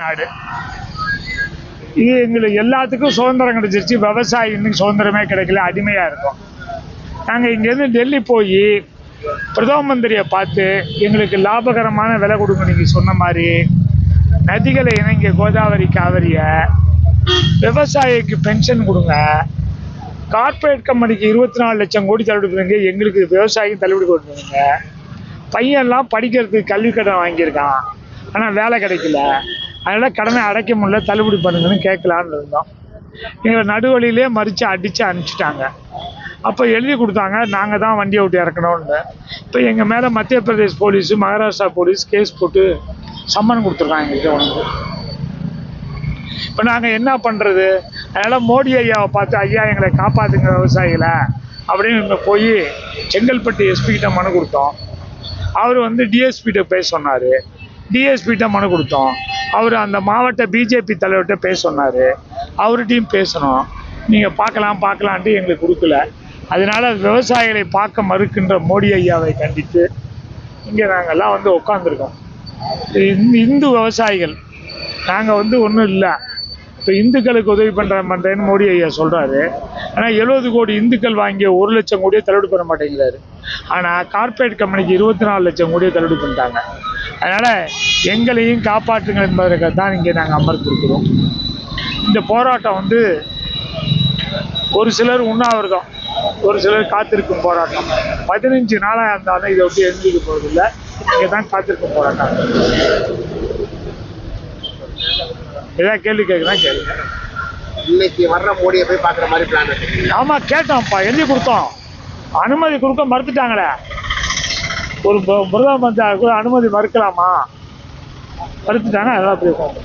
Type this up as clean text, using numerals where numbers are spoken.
நாடு. இது எங்களுக்கு எல்லாத்துக்கும் சுதந்திரம் கிடைச்சிருச்சு. விவசாயி இன்னும் சுதந்திரமே கிடைக்கல, அடிமையாக இருக்கும். நாங்கள் இங்கேருந்து டெல்லி போய் பிரதம மந்திரியை பார்த்து எங்களுக்கு லாபகரமான விலை கொடுங்க, நீங்கள் சொன்ன மாதிரி நதிகளை இணைங்க, கோதாவரி காவிரியை, விவசாயிக்கு பென்ஷன் கொடுங்க, கார்பரேட் கம்பெனிக்கு 24 லட்சம் கோடி தள்ளுபடி பண்ணுங்க, எங்களுக்கு விவசாயிக்கு தள்ளுபடி கொடுத்துருங்க. பையன்லாம் படிக்கிறதுக்கு கல்வி கடன் வாங்கியிருக்கான், ஆனால் வேலை கிடைக்கல, அதனால் கடனை அடைக்க முடியல, தள்ளுபடி பண்ணுங்கன்னு கேட்கலான்னு இருந்தோம். எங்களை நடுவழியிலே மறித்து அடித்து அனுப்பிச்சிட்டாங்க. அப்போ எழுதி கொடுத்தாங்க, நாங்கள் தான் வண்டியை விட்டு இறக்கணும்னு. இப்போ எங்கள் மேலே Madhya Pradesh police, Maharashtra police case போட்டு சம்மன் கொடுத்துருக்காங்க எங்களுக்கு. உனக்கு இப்போ நாங்கள் என்ன பண்ணுறது? அதனால் மோடி ஐயாவை பார்த்து, ஐயா எங்களை காப்பாற்றுங்க விவசாயிகளை அப்படின்னு இங்கே போய் செங்கல்பட்டு எஸ்பிகிட்ட மனு கொடுத்தோம். அவர் வந்து டிஎஸ்பிகிட்ட பேச சொன்னார். டிஎஸ்பிகிட்ட மனு கொடுத்தோம். அவர் அந்த மாவட்ட பிஜேபி தலைவர்கிட்ட பேச சொன்னார். அவர்கிட்டையும் பேசணும். நீங்கள் பார்க்கலான்ட்டு எங்களுக்கு கொடுக்கல. அதனால் விவசாயிகளை பார்க்க மறுக்கின்ற மோடி ஐயாவை கண்டித்து இங்கே நாங்கள்லாம் வந்து உட்காந்துருக்கோம். இந்து விவசாயிகள் நாங்கள் வந்து ஒன்றும் இல்லை. இப்போ இந்துக்களுக்கு உதவி பண்ணுறேன்னு மோடி ஐயா சொல்கிறாரு. ஆனால் 70 கோடி இந்துக்கள் வாங்கிய 1 லட்சம் கோடியை தள்ளுபடி பண்ண மாட்டேங்கிறாரு. ஆனால் கார்பரேட் கம்பெனிக்கு 24 லட்சம் கோடியை தள்ளுபடி பண்ணிட்டாங்க. அதனால் எங்களையும் காப்பாற்றுங்கள் என்பதற்காக தான் இங்கே நாங்கள் அமர்ந்திருக்கிறோம். இந்த போராட்டம் வந்து ஒரு சிலர் உண்ணாவிரதம், ஒரு சிலர் காத்திருக்கும் போராட்டம். 15 நாளாக இருந்தாலும் இதை விட்டு எழுந்திருக்க போவதில்லை. இங்கே தான் காத்திருக்கும் போராட்டம். ஏதாவது கேள்வி கேட்குதான் கேளுங்க. இன்னைக்கு வர்ற மோடியை போய் பார்க்குற மாதிரி பிளான் இருக்கு? ஆமாம், கேட்டோம்ப்பா, எழுதி கொடுத்தோம். அனுமதி கொடுக்க மறுத்துட்டாங்களே. ஒரு பிரதம மந்திரி அனுமதி மறுக்கலாமா? மறுத்துட்டாங்க. அதெல்லாம் அப்படி இருக்கும்.